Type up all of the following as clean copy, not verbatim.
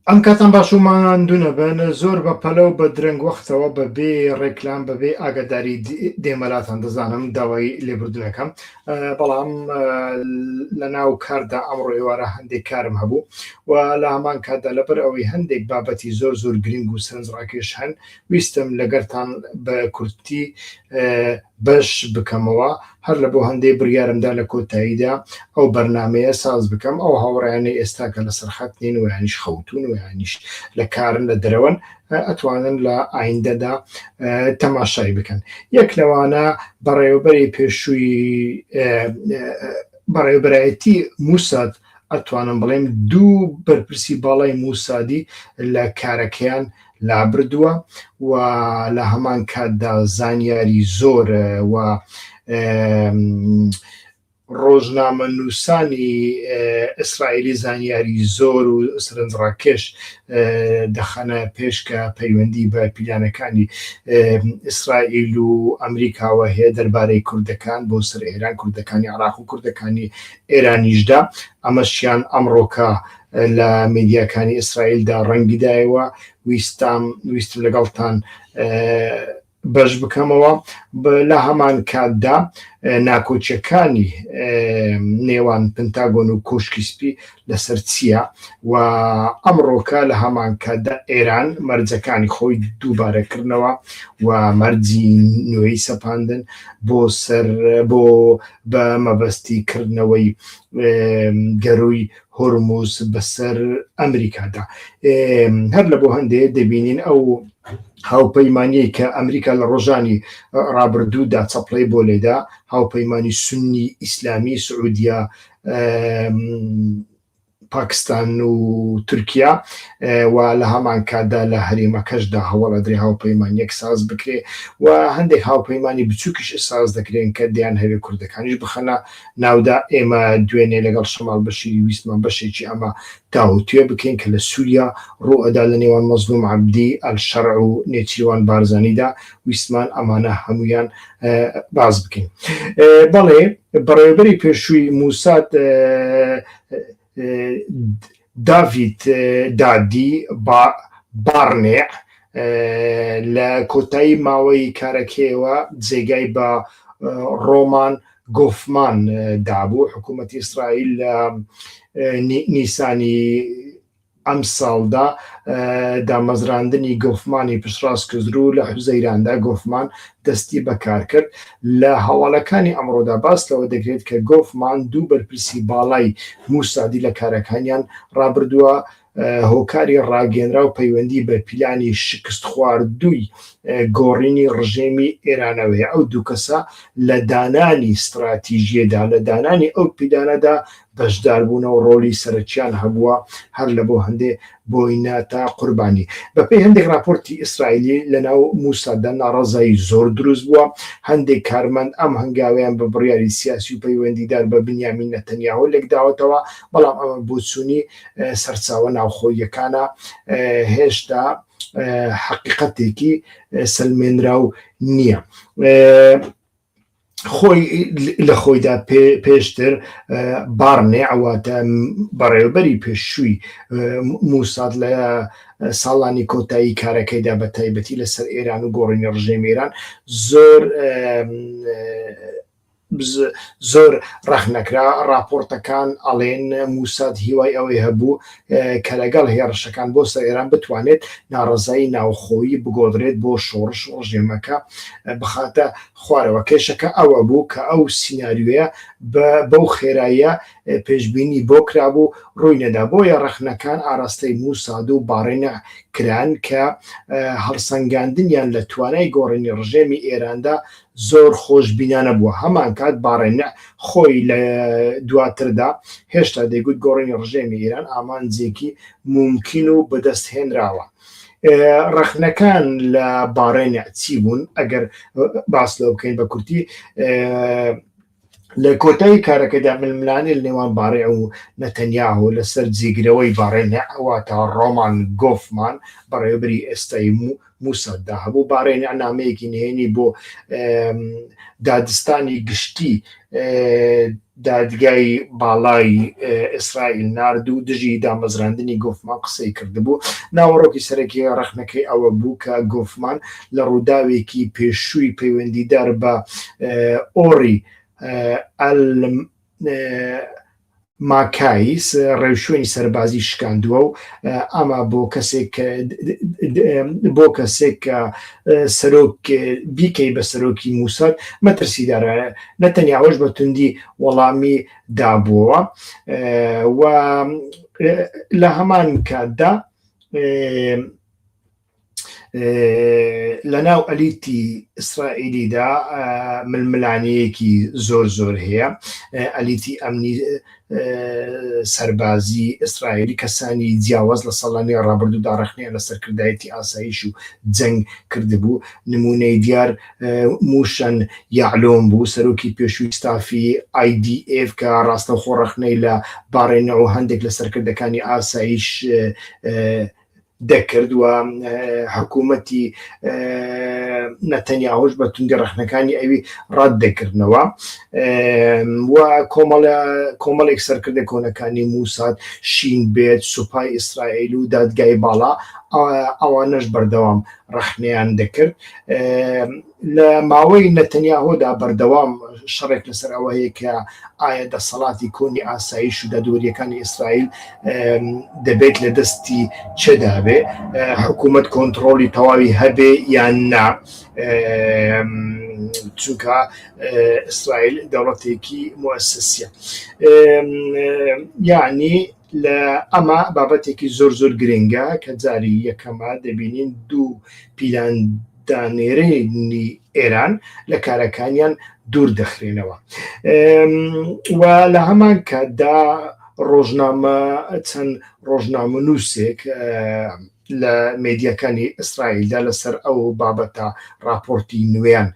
ئەم کاتان باشومان دوونەبن زۆر بە پەلەو بە درەنگ وەختەوە بەبێ ڕێکلام بەبێ ئاگاداری دێمەلاتان دەزانم داوای لێبوردنەکەم، بەڵام لە ناو کاردا ئەمڕۆ ئێوارە هەندێک کارم هەبوو و لە هەمان کاتدا لەبەر ئەوەی هەندێک بابەتی زۆر زۆر گرنگ و سەرنجڕاکێش هەن ویستم لەگەرتان بە کورتی بەش بکەمەوە هەر لە بۆ هەندێک بڕیارمدا لە کۆتاییدا ئەو بەرنامەیە ساز بکەم ئەو هاوڕێیانەی ئێستاکە لە سەرخەت نین و یانیش خەوتون و یانیش لە کارن لە دەرەوەن ئەتوانن لە ئایندەدا تەماشای بکەن. یەک لەوانە بەڕێوەبەری پێشووی بەڕێوەبەرایەتی موساد ئەتوانم بڵێم دوو بەرپرسی باڵای موسادی لە کارەکەیان لابردووە و لە هەمان کاتدا زانیاری زۆر و ڕۆژنامە نووسانی ئیسرائیلی زانیاری زۆر و سەرنجڕاکێش دەخەنە پێش کە پەیوەندی بە پیلانەکانی ئیسرائیل و ئەمریکاوە هەیە دەربارەی کوردەکان بۆ سەر ئێران، کوردەکانی عێراق و کوردەکانی ئێرانیشدا. ئەمەشیان ئەمڕۆکە لە میدیاکانی ئیسرائیلدا ڕەنگیدایەوە. ویستم لەگەڵتان بەش بکەمەوە لە هەمان کاتدا ناکۆچیەکانی نێوان پنتاگۆن و کۆشکی سپی لەسەر چییە و ئەمڕۆکە لە هەمان کاتدا ئێران مەرجەکانی خۆی دووبارەکردنەوە و مەرجی نوێی سەپاندن بۆ بە مەبەستیکردنەوەی گەڕووی هۆرموز بەسەر ئەمریکادا. هەر لە بۆ هەندێک دەبینین ئەو هاوپەیمانیەی کە ئەمریکا لە ڕۆژانی ڕابردوودا چەپڵەی بۆ لێدا، هاوپەیمانی سونی ئیسلامی سعودیا، پاکستان و تورکیا و لە هەمان کاتدا لە هەرێمەکەشدا هەوڵەدرێ هاوپەیمانیەک ساز بکرێ و هەندێک هاوپەیمانی بچووکیش ساز دەکرێن کە دیان هەوێ کوردەکانیش بخەنە ناودا. ئێمە دوێنێ لەگەڵ شەماڵ بەشیری ویسمان بەشێکی ئەمە تاوتوێ بکەین کە لە سووریا ڕوئەدا لە نێوان مەزلوم عەبدی ئەلشەرع و نێچیروان بارزانیدا ویسمان ئەمانە هەمویان باز بکەین. بەڵێ بەڕێوەبەری پێشووی موساد داڤید دادی بارنێع لە کۆتایی ماوەی کارەکەیەوە جێگای بە ڕۆمان گۆفمان دابوو. حکوومەتی ئیسرائیل لە نیسانی ئەم ساڵدا دامەزراندنی گۆفمانی پشتڕاست کرد و لە حوزەیراندا گۆفمان دەستی بەکار کرد. لە هەواڵەکانی ئەمڕۆدا باس لەوە دەکرێت کە گۆفمان دوو بەرپرسی باڵای موسادی لە کارەکانیان ڕابردووە. هۆکاری ڕاگەنرا و پەیوەندی بە پیلانی شکست خواردووی گۆڕینی ڕژێمی ئێرانەوەیە. ئەو دوو کەسە لە دانانی استراتیژیەدا لە دانانی ئەو پیلانەدا بەشداربوونەوە ڕۆلی سەرچیان هەبووە هەر لە بۆ هەندێ بۆینە تا قوربانی. بەپێی هەندێک راپۆرتی ئیسرائیلی لە ناو موساددا ناڕەزایی زۆر دروست بووە. هەندێک کارمەند ئەم هەنگاویان بە بڕیاری سیاسی و پەیوەندیدار بە بنیامین نەتەنیاهو لێکداوەتەوە، بەڵام ئەمە بۆچوونی سەرچاوە ناوخۆیەکانە هێشتا حەقیقەتێکی سەلمێنراو نییە. خۆی لە خۆیدا پێشتر بارنێ ئەواتە بەڕێوەبەری پێشووی موساد لە ساڵانی کۆتایی کارەکەیدا بە تایبەتی لەسەر ئێران و گۆڕینی ڕژێمی ئێران زۆر ڕەخنەکرا. راپۆرتەکان ئەڵێن موساد هیوای ئەوەی هەبوو کە لەگەڵ هێرشەکان بۆ سەر ئێران بتوانێت ناڕەزایی ناوخۆیی بگۆدرێت بۆ شۆڕش ڕژێمەکە بخاتە خوارەوە. کێشەکە ئەوە بوو کە ئەو سیناریۆیە بەو خێراییە پێشبینی بۆ کرابوو ڕووی نەدا. بۆیە ڕەخنەکان ئاراستەی موساد و بارێنە کران کە هەڵسەنگاندنیان لە توانای گۆڕینی ڕژێمی ئێراندا زۆر خۆشبینانە بووە. هەمان کات بارێنە خۆی لە دواتردا هێشتا دەیگوت گۆڕینی ڕژێمی ئێران ئامانجێکی مومکین و بەدەستهێنراوە. ڕەخنەکان لە بارێنە چی بوون؟ ئەگەر باس لەوە بکەین بە کورتی لە کۆتایی کارەکەدا ململانێ لە نێوان بارێ و نەتەنیاهو لەسەر جێگرەوەی بارێنە ئەواتە ڕۆمان گۆفمان بەڕێوەبەری ئێستای موسەددا هەبوو بارێنامەیەکی نهێنی بۆ دادستانی گشتی دادگای باڵای ئیسرائیل نرد و دژی دامەزراندنی گۆفمان قسەی کردبوو. ناوەڕۆکی سەرەکی ڕەخنەکەی ئەوە بوو کە گۆفمان لە ڕووداوێکی پێشووی پەیوەندیدار بە ئۆری ماکایس ڕێوشوێنی سەربازی شکاندووە و ئەمە بۆ کەسێک کە سەرۆک بیکەی بە سەرۆکی موساد مەترسیدارە نەتەنیاوەش بە توندی وەڵامی دابووەوە و لە هەمان کاتدا لە ناو ئەلیتی ئیسرائیلیدا ململانەیەکی زۆر هەیە. ئەلیتی ئەمنی سەربازی ئیسرائیلی کەسانی جیاواز لە ساڵانی ڕابردوودا ڕەخنەیان لە سەرکردایەتی ئاسایش و جەنگ کردبوو. نمونەی دیار موشەن یاعلۆن بوو، سەرۆکی پێشووی ستافی IDF کە ڕاستەوخۆ ڕەخنەی لە باڕێنەوە هەندێک لە سەرکردەکانی ئاسایش دەکرد و حکوومەتی نەتەنیاهوش بە توندی ڕەخنەکانی ئەوی ڕات دەکردنەوە و کۆمەڵێک سەرکردە کۆنەکانی موساد، شین بێت، سوپای ئیسرائیل و دادگای باڵا ئەوانەش بەردەوام ڕەخنەیان دەکرد. لە ماوەی نەتەنیاهۆدا بەردەوام شەڕێک لەسەر ئەوە هەیە کە ئایا دەسەڵاتی کۆنی ئاسایش و دادوەریەکانی ئیسرائیل دەبێت لە دەستی چێدابێ، حکوومەت کۆنتڕۆلی تەواوی هەبێ یان نا، چونکە ئیسرائیل دەوڵەتێکی موسسیە. یعنی لە ئەمە بابەتێکی زۆر گرنگە کە جاری یەکەمە دەبینین دوو پیلان دانێرێنی ئێران لە کارەکانیان دوور دەخرێنەوە و لە هەمان کاتدا چەند ڕۆژنامە نووسێک لە مێدیەکانی ئیسرائیلدا لەسەر ئەو بابەتە راپۆرتی نوێیان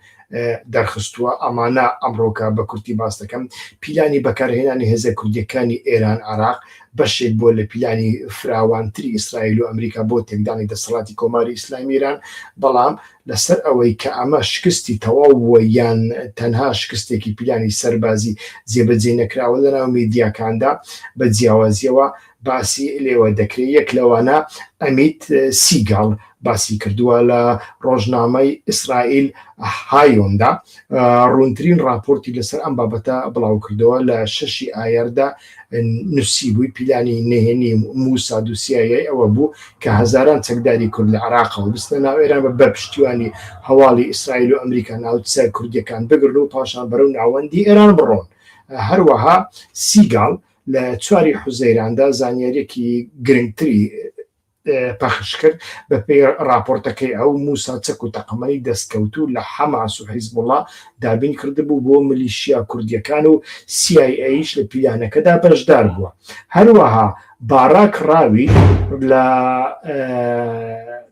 دەرخستووە. ئەمانە ئەمڕۆکە بە کورتی باس دەکەم. پیلانی بەکارهێنانی هێزە کوردیەکانی ئێران عێراق بەشێک بۆ لە پیلانی فراوانتری ئیسرائیل و ئەمریکا بۆ تێکدانی دەسەڵاتی کۆماری ئیسلامی ئێران، بەڵام لەسەر ئەوەی کە ئەمە شکستی تەواو یان تەنها شکستێکی پیلانی سەربازی جێبەجێ نەکراوە لەناو میدیاکاندا بە جیاوازیەوە باسی لێوە دەکرێت. یەک لەوانە ئەمیت سیگاڵ باسی کردووە لە ڕۆژنامەی ئیسرائیل هایۆندا، ڕوونترین راپۆرتی لەسەر ئەم بابەتە بڵاو کردەوە لە 6 ئایاردا نووسی بووی. پیلانی نهێنی موساد و CIA ئەوە بوو کە هەزاران چەکداری کورد لە عێراقەوە بستە ناو ئێران بە پشتیوانی هەواڵی ئیسرائیل و ئەمریکا ناوچە کوردیەکان بگرن و پاشان بەرەو ناوەندی ئێران بڕۆن. هەروەها سیگاڵ لە 4 حوزەیراندا زانیاریەکی گرنگتری پەخش کرد بە پێی راپۆرتەکەی ئەو موسا چەک و تەقەمەنی دەستکەوتوو لە حەماس و حیزبوڵڵا دابین کردبوو بۆ ملیشیا کوردیەکان و CIAش لە پیلانەکەدا بەشدار بووە. هەروەها باراک ڕاوی لە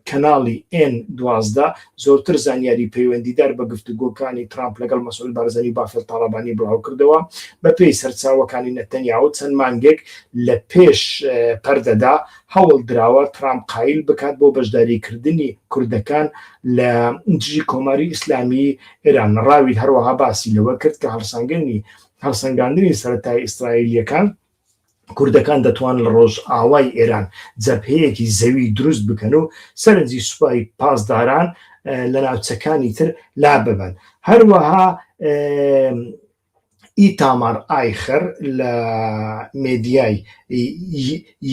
کەناڵی N12 زۆرتر زانیاری پەیوەندیدار بە گفتوگۆکانی ترامپ لەگەڵ مەسئول بارزانی بافێل تاڵەبانی بڵاو کردەوە بە پێی سەرچاوەکانی نەتەنیاهو چەند مانگێک لە پێش پەردەدا هەوڵ دراوە ترامپ قایل بکات بۆ بەشداریکردنی کوردەکان لە دژی کۆماری ئیسلامی ئێران. ڕاوی هەروەها باسی لەوە کرد کە هەڵسەنگاندنی سەرەتای ئیسرائیلیەکان کوردەکان دەتوانن لە ڕۆژ ئاوای ئێران جەبهەیەکی زەوی دروست بکەن و سەرنجی سوپای پاسداران لە ناوچەکانی تر لا ببن. هەروەها ئیتامار ئایخەر لە مێدیای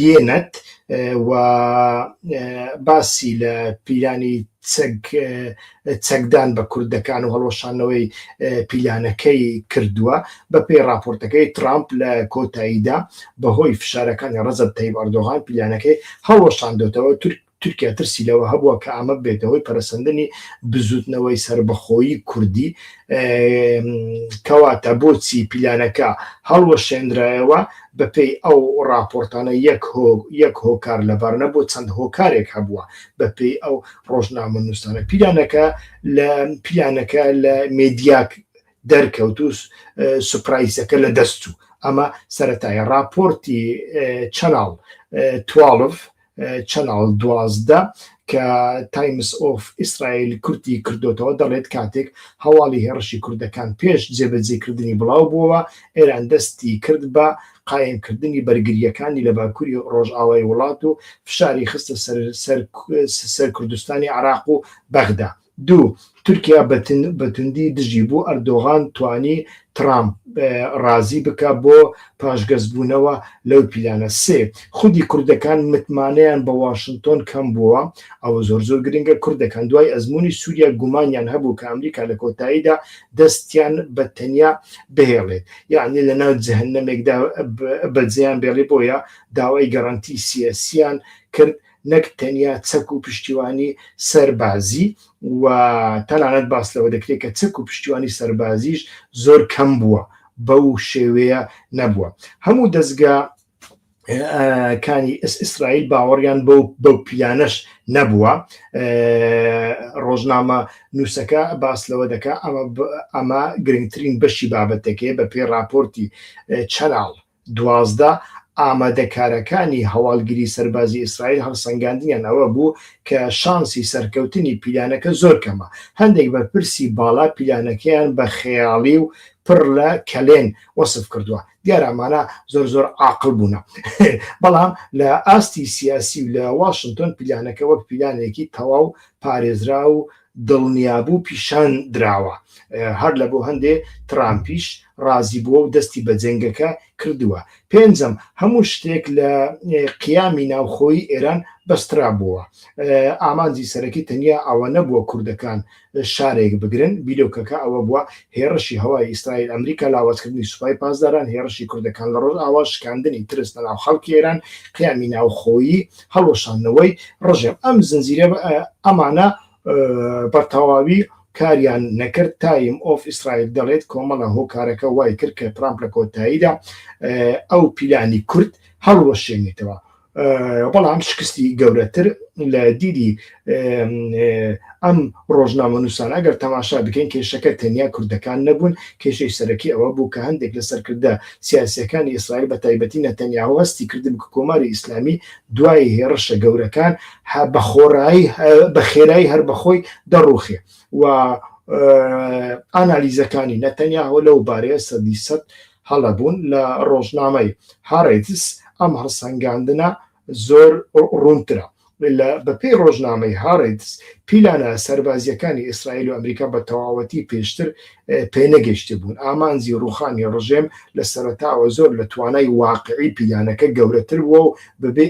یێنەت و باسی لە پیلانی چەکدان بە کوردەکان و هەڵوەشانەوەی پیلانەکەی کردووە. بە پێی راپۆرتەکەی ترامپ لە کۆتاییدا بەهۆی فشارەکانی ڕەجەب تەیب ئەردۆغان پیلانەکەی هەڵوەشاندۆتەوە. تورکیا ترسی لەوە هەبووە کە ئەمە بێتەوەی پەرەسەندنی بزوتنەوەی سربەخۆیی کوردی، کەواتە بۆچی پیلانەکە هەڵوەشێنرایەوە. بە پێی ئەو راپۆرتانە یەک هۆکار لەبارنە بۆ چەند هۆکارێک هەبووە. بە پێی ئەو ڕۆژنامە نووسانە پیلانەکە لە مێدیاک دەرکەوت و سوپرایزەکە لە دەست و ئەمە سەرەتای راپۆرتی چەناڵ 12 چەناڵ 12 کە تایمس ئۆف ئیسرائیل کورتی کردوتەوە دەڵێت کاتێک هەواڵی هێرشی کوردەکان پێش جێبەجێکردنی بڵاو بووەوە ئێران دەستی کرد بە قایمکردنی بەرگریەکانی لە باکووری ڕۆژئاوای وڵات و فشاری خستە سەر کوردستانی عراق و بەغدا. دوو تورکیا بەتوندی دژی بوو ئەردۆغان توانی ترامپ ڕازی بکە بۆ پاشگەزبوونەوە لەو پیلانە. سێ خودی کوردەکان متمانەیان بە واشنگتۆن کەم بووە، ئەوە زۆر گرنگە. کوردەکان دوای ئەزمموی سووریا گومانیان هەبوو کە ئەمریکا لە کۆتاییدا دەستیان بە تەنیا بهێڵێت، یعنی لە ناو جەهەنەمێکدا بەجێیان بێڵێ. بۆیە داوای گەڕانتی سیاسیان کرد، نەک تەنیا چەک و پشتیوانی سەربازی، و تەنانەت باس لەوە دەکرێت کە چەک و پشتیوانی سەربازیش زۆر کەم بووە، بەو شێوەیە نەبووە. هەموو دەستگاکانی ئیسرائیل باوەڕیان بەو پیلانەش نەبووە. ڕۆژنامە نووسەکە باس لەوە دەکا ئەمە گرنگترین بەشی بابەتەکەی بە پێی راپۆرتی چەناڵ 12 ئامادەکارەکانی هەواڵگیری سەربازی ئیسرائیل هەڵسەنگاندنیان ئەوە بوو کە شانسی سەرکەوتنی پیلانەکە زۆر کەمە. هەندێک بەرپرسی باڵا پیلانەکەیان بە خەیاڵی و پڕ لە کەلێن وەسف کردووە. دیارەمانە زۆر عاقڵ بوونە. بەڵام لە ئاستی سیاسی و لە واشنگتۆن پیلانەکە وەک پیلانێکی تەواو پارێزرا و دڵنیابوو پیشان دراوە. هەر لە بۆ هەندێ ترامپیش ڕازی بووە و دەستی بە جەنگەکە کردووە. پێنجەم هەموو شتێک لە قیامی ناوخۆی ئێران بەسترا بووە. ئامانجی سەرەکی تەنیا ئەوە نەبووە کوردەکان شارێک بگرن، بیرۆکەکە ئەوە بووە هێرشی هەوای ئیسرائیل ئەمریکا لاوازکردنی سوپای پاسداران، هێرشی کوردەکان لە ڕۆژ ئاوا، شکاندنی ترس لە ناو خەڵکی ئێران، قیامی ناوخۆیی، هەڵوەشاندنەوەی ڕژێم. ئەم زنجیرە ئەمانە بەتەواوی کاریان نەکرد. تایم ئۆف ئیسرائیل دەڵێت کۆمەڵە هۆکارەکە وای کرد کە ترامپ لە کۆتاییدا ئەو پیلانی کورد هەڵوەشێنێتەوە. بەڵام شکستی گەورەتر لە دیری ئەم ڕۆژنامە نووسان ئەگەر تەماشا بکەین کێشەکە تەنیا کوردەکان نەبوون، کێشەی سەرەکی ئەوە بوو کە هەندێک لە سەرکردە سیاسیەکانی ئیسرائیل بە تایبەتی نەتەنیاهو هەستی کردن کە کۆماری ئیسلامی دوای هێرشە گەورەکان بە خێرایی هەر بەخۆی دەڕوخێ. و ئانالیزەکانی نەتەنیاهو لەو بارەیە 100% هەڵەبوون. لە ڕۆژنامەی هارێتس ئەم هەڵسەنگاندنە زۆر ڕوونترە. بەپێی ڕۆژنامەی هارێتس پیلانە سەربازیەکانی ئیسرائیل و ئەمریکا بە تەواوەتی پێشتر پێنەگەیشتە بوون. ئامانجی ڕوخانی ڕژێم لە سەرەتاوە زۆر لە توانای واقعی پیلانەکە گەورەتر بووە و بەبێ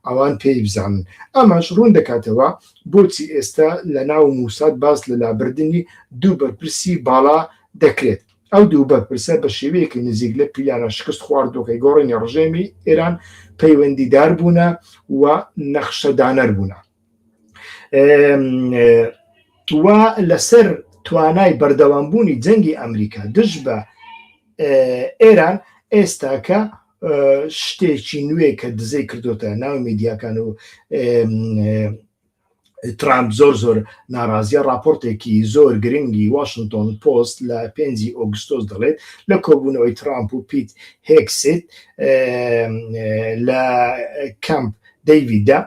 ئەوان پێی بزانن. ئەمەش ڕوون دەکاتەوە بۆچی ئێستا لە ناو موساد باس لە لابردنی دوو بەرپرسی باڵا دەکرێت. ئەو دوو بەرپرسە بە شێوەیەکی نزیک لە پیلانە شکست خواردۆکەی گۆڕینی ڕژێمی ئێران پەیوەندیدار بوونە و نەخشەدانەر بوونە. و لەسەر توانای بەردەوامبوونی جەنگی ئەمریکا دژ بە ئێران ئێستاکە شتێکی نوێ کە دزەی کردوتە ناو میدیاکان و ترامپ زۆر ناڕازیە. راپۆرتێکی زۆر گرنگی واشنگتۆن پۆست لە 5 ئۆگستۆس دەڵێت لە کۆبوونەوەی ترامپ و پیت هێکسێت لە کەمپ دەیڤیددا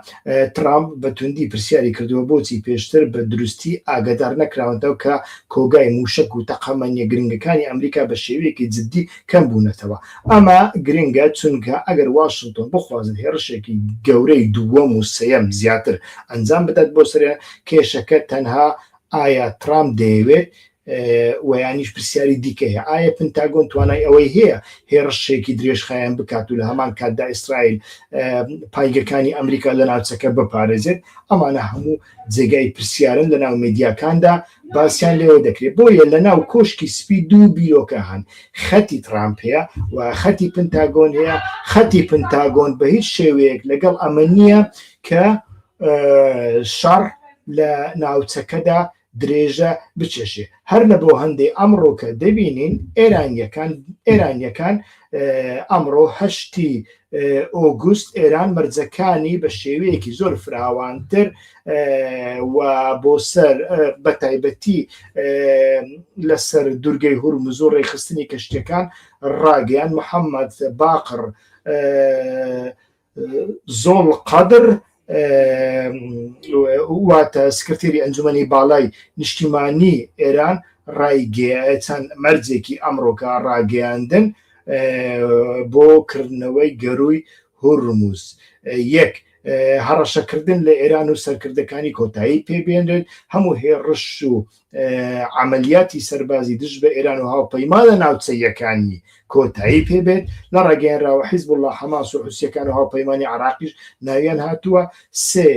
ترامپ بەتوندی پرسیاری کردووە بۆچی پێشتر بە دروستی ئاگادار نەکراونەوە کە کۆگای موشک و تەقەمەنیە گرنگەکانی ئەمریکا بە شێوەیەکی جددی کەم بوونەتەوە. ئەمە گرنگە چونکە ئەگەر واشنگتۆن بخوازن هێرشێکی گەورەی دووەم و سەیەم زیاتر ئەنجام بدات بۆ سەر کێشەکە، تەنها ئایا ترامپ دەیەوێت ویانیش پرسیاری دیکەیە ئایا پنتاگۆن توانای ئەوەی هەیە هێرشێکی درێژخایان بکات و لە هەمان کاتدا ئیسرائیل پایگەکانی ئەمریکا لە ناوچەکە بپارێزێت. ئەمانە هەموو جێگای پرسیارن لە ناو میدیاکاندا باسییان لێوە دەکرێت. بۆیە لە ناو کۆشکی سپی دوو بیرۆکە هەن، خەتی ترامپ هەیە و خەتی پنتاگۆن هەیە. خەتی پنتاگۆن بە هیچ شێوەیەک لەگەڵ ئەمە نییە کە شەڕ لە ناوچەکەدا درێژە بچێشێ. هەر لە بۆ هەندێک ئەمڕۆکە دەبینین ئێرانیەکان ئەمڕۆ 8 ئۆگوست ئێران مەرجەکانی بە شێوەیەکی زۆر فراوانتر و بۆ سەر بە تایبەتی لەسەر دوورگەی هورموز و ڕێخستنی کەشتیەکان ڕاگەیان. محەممەد باقر زۆڵ قەدر واتە سکرتێری ئەنجومەنی باڵای نیشتیمانی ئێران چەند مەرجێکی ئەمڕۆکە ڕاگەیاندن بۆ کردنەوەی گەروی هورموز. یەک هەڕەشەکردن لە ئێران و سەرکردەکانی کۆتایی پێبێنرێت، هەموو هێڕش و عملیاتی سەربازی دژ بە ئێران و هاوپەیمانە ناوچەیەکانی کۆتایی پێبێت. لە ڕاگەیاندراوە حیزبوڵڵا، حەماس و حوسیەکان و هاوپەیمانی عێراقیش ناویان هاتووە. سێ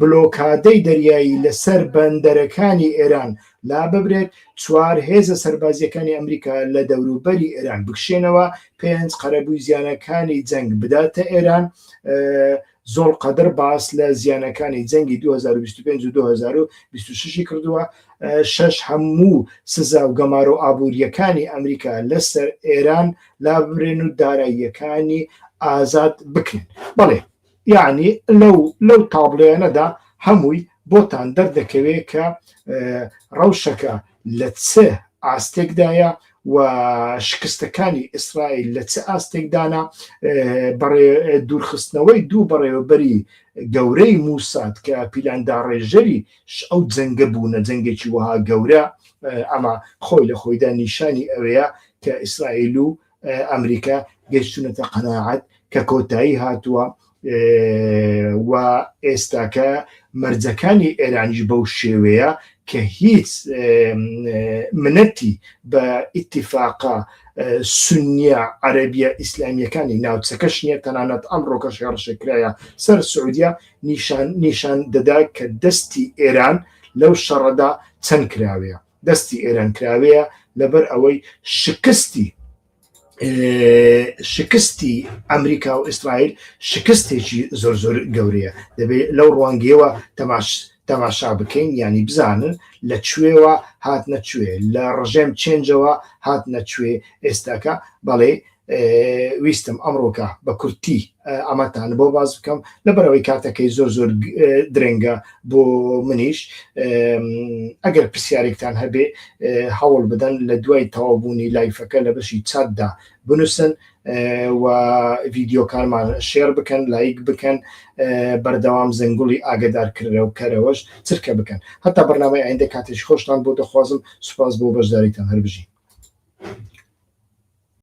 بلۆکادەی دەریایی لەسەر بەندەرەکانی ئێران لا ببرێت. چوار هێزە سەربازیەکانی ئەمریکا لە دەوروبەری ئێران بکشێنەوە. پێنج قەرەبووی زیانەکانی جەنگ بداتە ئێران. زۆر قەدر باس لە زیانەکانی جەنگی 2025 و 2026 کردووە. شەش هەموو سزا و گەمار و ئابوووریەکانی ئەمریکا لەسەر ئێران لا ببرێن و داراییەکانی ئازاد بکرێن. بەڵێ یعنی لەو تابلۆیانەدا هەمووی بۆتان دەردەکەوێت کە ڕەوشەکە لە چه ئاستێکدایە و شکستەکانی ئیسرائیل لە چه ئاستێکدانا. دوورخستنەوەی دوو بەڕێوەبەری گەورەی موساد کە پیلانداڕێژەری ئەو جەنگە بوونە، جەنگێکی وها گەورە، ئەمە خۆی لە خۆیدا نیشانی ئەوەیە کە ئیسرائیل و ئەمریکا گەیشتونەتە قەناعەت کە کۆتایی هاتووە و ئێستاکە مەرجەکانی ئێرانیش بەو شێوەیە کە هیچ منەتی بە ئیتیفاقا سونیە عەرەبیە ئیسلامیەکانی ناوچەکەش نییە، تەنانەت ئەمڕۆکە شێڕشەکرایە سەر سعودیا نیشان دەدا کە دەستی ئێران لەو شەڕەدا چەند کراوەیە. دەستی ئێران کراوەیە لەبەر ئەوەی شکستی ئەمریکا و ئیسرائیل شکستێکی زۆر گەورەیە. دەبێت لەو ڕوانگەیەوە تەماشا بکەین، ینی بزانن لە کوێوە هات نەچوێ، لە ڕژێم چێنجەوە هات نەچوێ ئێستاکە. بەڵێ ویستم ئەمڕۆکە بە کورتی ئەمەتان بۆ باز بکەم لەبەرەوەی کاتەکەی زۆر درێنگە بۆ منیش. ئەگەر پرسیارێکتان هەبێ هەوڵ بدەن لە دوای تەواوبوونی لایفەکە لە بەشی چاتدا بنووسن و ڤیدیۆکانمان شێر بکەن، لایک بکەن، بەردەوام زەنگوڵی ئاگدارکردنە و کەرەوەش چرکە بکەن. هەتا بەرنامەی ئایندە کاتێکی خۆشتان بۆ دەخوازم. سوپاس بۆ بەشداریتان هەربژی.